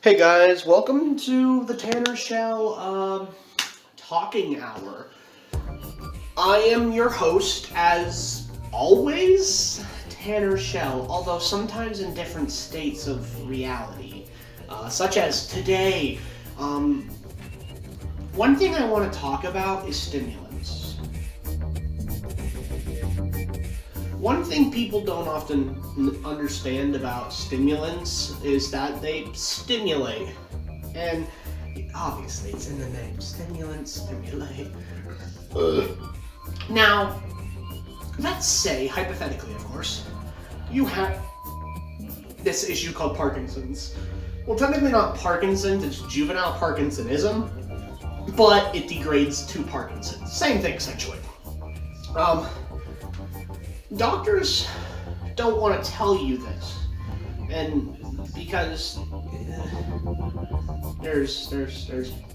Hey guys, welcome to the Tanner Shell Talking Hour. I am your host, as always, Tanner Shell, although sometimes in different states of reality, such as today. One thing I want to talk about is stimulants. One thing people don't often understand about stimulants is that they stimulate. And obviously it's in the name, stimulant, stimulate. Now, let's say, hypothetically of course, you have this issue called Parkinson's. Well, technically not Parkinson's, it's juvenile Parkinsonism, but it degrades to Parkinson's. Same thing essentially. Doctors don't want to tell you this, and because there's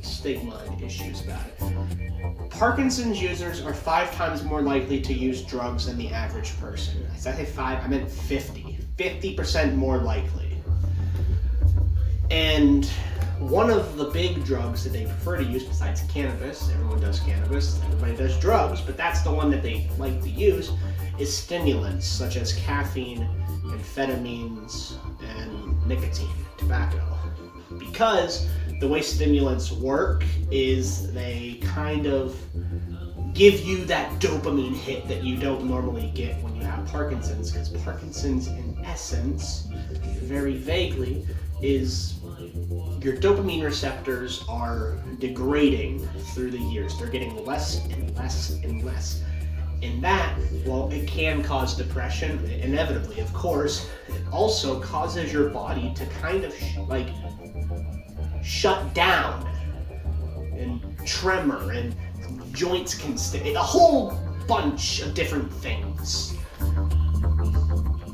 stigma and issues about it. Parkinson's users are 5 times more likely to use drugs than the average person. Did I say 5? I meant 50. 50% more likely. And one of the big drugs that they prefer to use besides cannabis, everyone does cannabis, everybody does drugs, but that's the one that they like to use, is stimulants such as caffeine, amphetamines, and nicotine, tobacco. Because the way stimulants work is they kind of give you that dopamine hit that you don't normally get when you have Parkinson's, because Parkinson's in essence, very vaguely, is your dopamine receptors are degrading through the years. They're getting less and less and less. And that, well, it can cause depression, inevitably, of course. It also causes your body to kind of shut down and tremor, and joints can stick, a whole bunch of different things.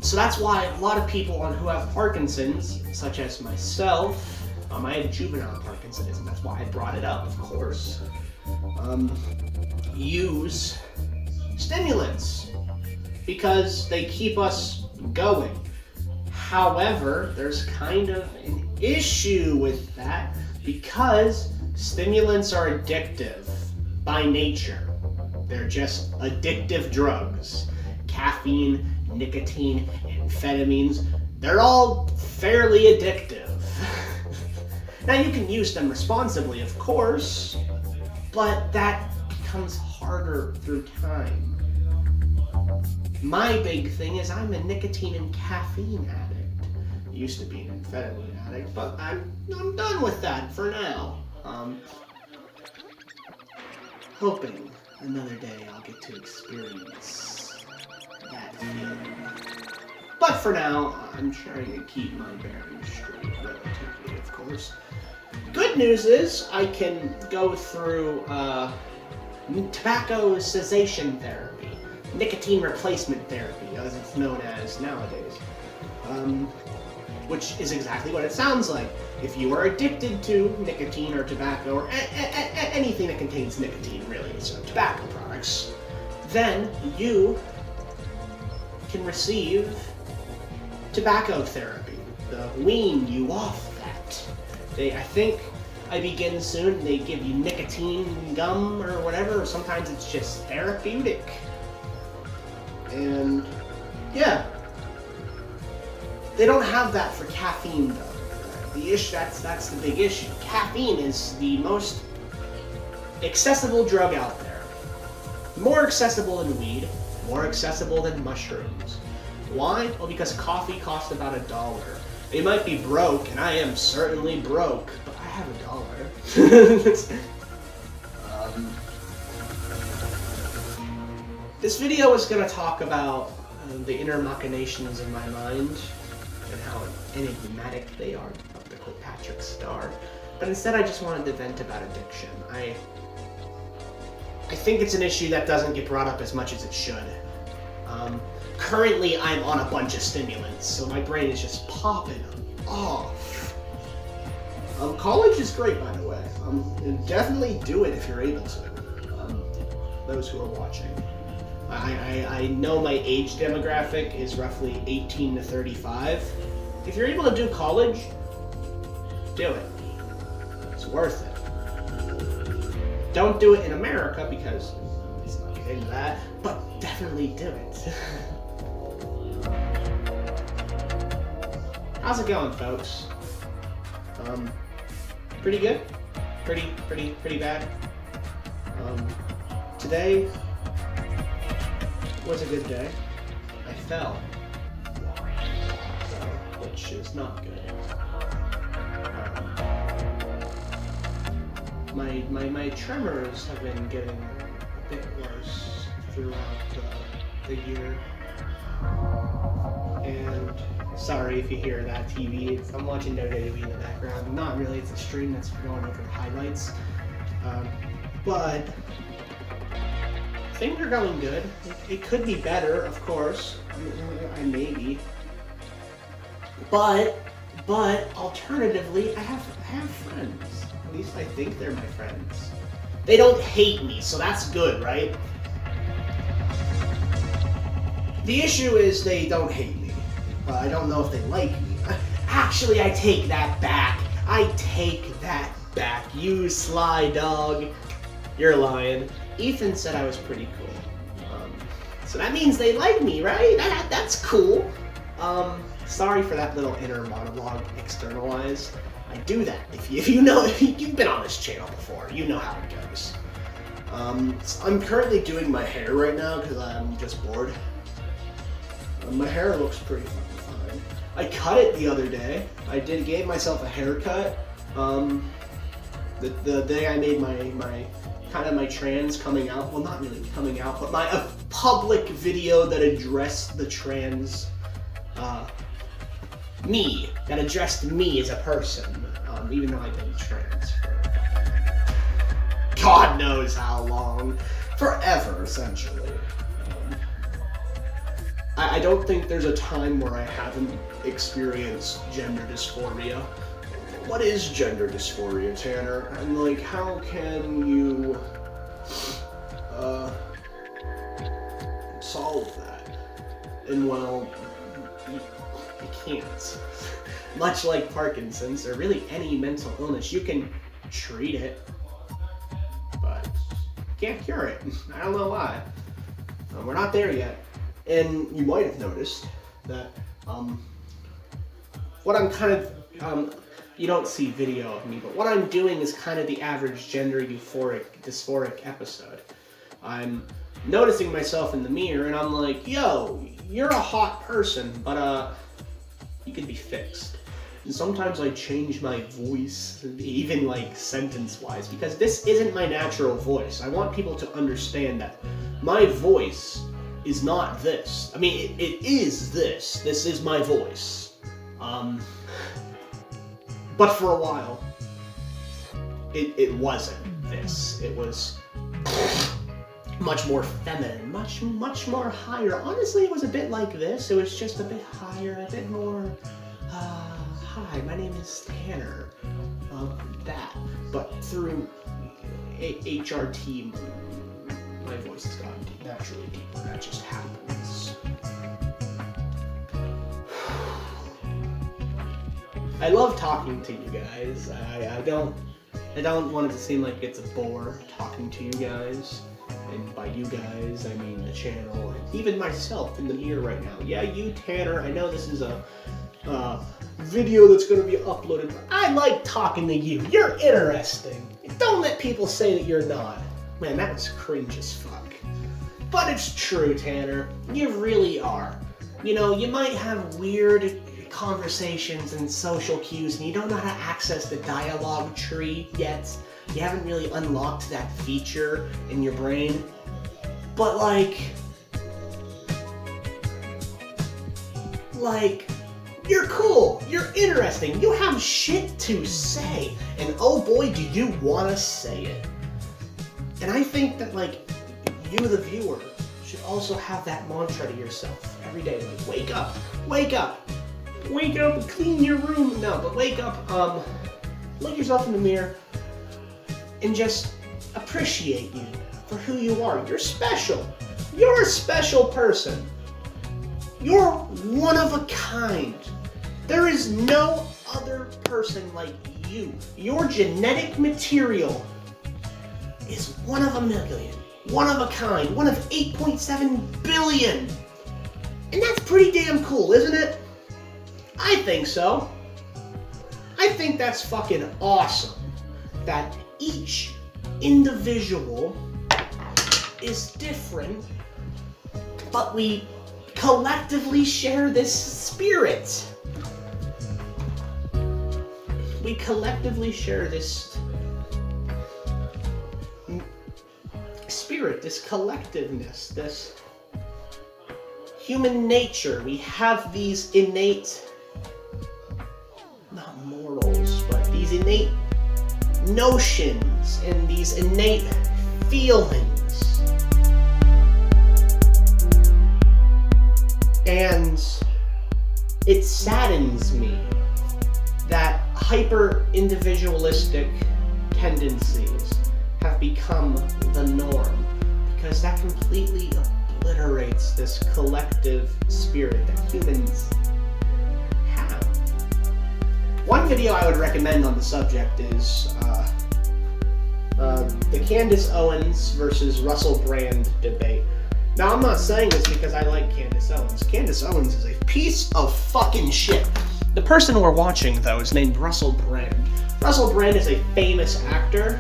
So that's why a lot of people who have Parkinson's, such as myself, I have juvenile Parkinsonism, that's why I brought it up, of course, use stimulants because they keep us going. However, there's kind of an issue with that because stimulants are addictive by nature. They're just addictive drugs. Caffeine, nicotine, amphetamines, they're all fairly addictive. Now you can use them responsibly, of course, but that becomes harder through time. My big thing is I'm a nicotine and caffeine addict. I used to be an amphetamine addict, but I'm done with that for now. Hoping another day I'll get to experience that feeling. But for now, I'm trying to keep my bearings straight, relatively, of course. Good news is I can go through tobacco cessation therapy, nicotine replacement therapy, as it's known as nowadays, which is exactly what it sounds like. If you are addicted to nicotine or tobacco or anything that contains nicotine, really, so tobacco products, then you can receive tobacco therapy. They'll wean you off that. I think I begin soon. They give you nicotine gum or whatever, or sometimes it's just therapeutic. And yeah, they don't have that for caffeine though. The issue, that's the big issue. Caffeine is the most accessible drug out there. More accessible than weed, more accessible than mushrooms. Why? Well, because coffee costs about $1. It might be broke, and I am certainly broke, but I have $1. This video is going to talk about the inner machinations in my mind and how enigmatic they are, to quote Patrick Starr. But instead, I just wanted to vent about addiction. I think it's an issue that doesn't get brought up as much as it should. Currently, I'm on a bunch of stimulants, so my brain is just popping off. College is great, by the way. Definitely do it if you're able to. Those who are watching. I know my age demographic is roughly 18 to 35. If you're able to do college, do it. It's worth it. Don't do it in America because it's not into that, but definitely do it. How's it going, folks? Pretty good? Pretty bad? Today was a good day. I fell, which is not good. My tremors have been getting a bit worse throughout the year. And sorry if you hear that TV. I'm watching WWE in the background. Not really, it's a stream that's going over highlights. But things are going good. It could be better, of course. Maybe. But alternatively, I have friends. At least I think they're my friends. They don't hate me, so that's good, right? The issue is they don't hate me. I don't know if they like me. Actually, I take that back. You sly dog. You're lying. Ethan said I was pretty cool. So that means they like me, right? That's cool. Sorry for that little inner monologue externalized. I do that. If you've been on this channel before, you know how it goes. I'm currently doing my hair right now because I'm just bored. My hair looks pretty fucking fine. I cut it the other day. I gave myself a haircut. The day I made my trans coming out. Well, not really coming out, but a public video that addressed the trans me. That addressed me as a person. Even though I've been trans for God knows how long. Forever, essentially. I don't think there's a time where I haven't experienced gender dysphoria. What is gender dysphoria, Tanner? And like, how can you solve that? And well, you can't. Much like Parkinson's, or really any mental illness, you can treat it, but you can't cure it. I don't know why. We're not there yet. And you might have noticed that what I'm kind of, you don't see video of me, but what I'm doing is kind of the average gender dysphoric episode. I'm noticing myself in the mirror and I'm like, yo, you're a hot person, but you could be fixed. And sometimes I change my voice, even like sentence-wise, because this isn't my natural voice. I want people to understand that my voice is not this. I mean, it is this. This is my voice. But for a while, it wasn't this. It was much more feminine, much more higher. Honestly, it was a bit like this. It was just a bit higher, a bit more, hi, my name is Tanner. That. But through HRT, my voice has gotten naturally deeper. That just happens. I love talking to you guys. I don't want it to seem like it's a bore talking to you guys. And by you guys, I mean the channel, and even myself in the mirror right now. Yeah, you, Tanner, I know this is a video that's going to be uploaded, but I like talking to you. You're interesting. Don't let people say that you're not. Man, that was cringe as fuck. But it's true, Tanner. You really are. You know, you might have weird conversations and social cues, and you don't know how to access the dialogue tree yet. You haven't really unlocked that feature in your brain. But like, you're cool, you're interesting, you have shit to say, and oh boy, do you want to say it. And I think that, like, you, the viewer, should also have that mantra to yourself every day. Like, wake up, and clean your room. No, but wake up, look yourself in the mirror, and just appreciate you for who you are. You're special. You're a special person. You're one of a kind. There is no other person like you. Your genetic material is one of a million, one of a kind, one of 8.7 billion. And that's pretty damn cool, isn't it? I think so. I think that's fucking awesome that each individual is different, but we collectively share this spirit. We collectively share this spirit, this collectiveness, this human nature. We have these innate, not morals, but these innate notions and these innate feelings. And it saddens me that hyper-individualistic tendencies have become the norm, because that completely obliterates this collective spirit that humans have. One video I would recommend on the subject is the Candace Owens versus Russell Brand debate. Now, I'm not saying this because I like Candace Owens. Candace Owens is a piece of fucking shit. The person we're watching, though, is named Russell Brand. Russell Brand is a famous actor,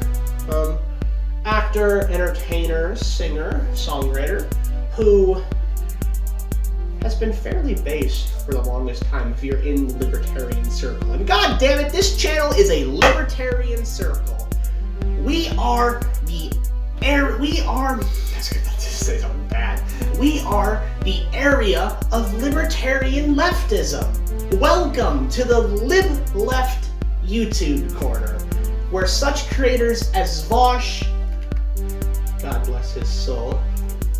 entertainer, singer, songwriter, who has been fairly based for the longest time if you're in the libertarian circle. And god damn it, this channel is a libertarian circle. We are the area of libertarian leftism. Welcome to the Lib Left YouTube corner, where such creators as Vosh, God bless his soul,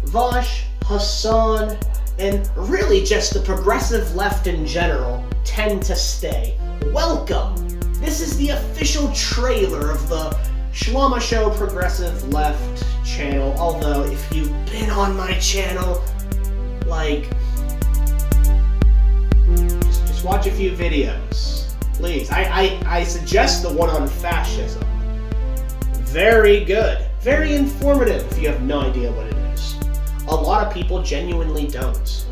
Vosh, Hassan, and really just the progressive left in general tend to stay. Welcome! This is the official trailer of the Schlamma Show Progressive Left channel, although if you've been on my channel, like, just watch a few videos, please. I suggest the one on fascism. Very good. Very informative if you have no idea what it is. A lot of people genuinely don't.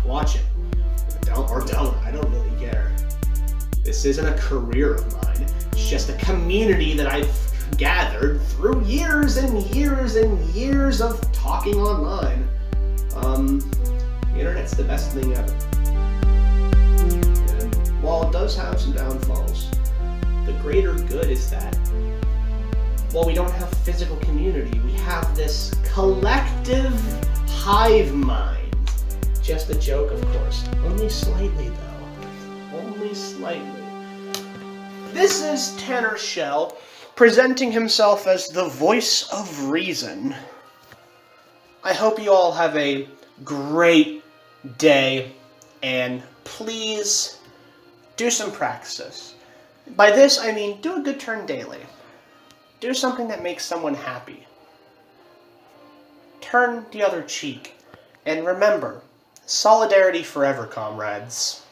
Watch it. Don't. I don't really care. This isn't a career of mine. It's just a community that I've gathered through years and years and years of talking online. The internet's the best thing ever. And while it does have some downfalls, the greater good is that while we don't have physical community, we have this collective hive mind. Just a joke, of course. Only slightly, though. Only slightly. This is Tanner Shell, presenting himself as the voice of reason. I hope you all have a great day, and please do some practice. By this, I mean do a good turn daily. Do something that makes someone happy. Turn the other cheek. And remember, solidarity forever, comrades.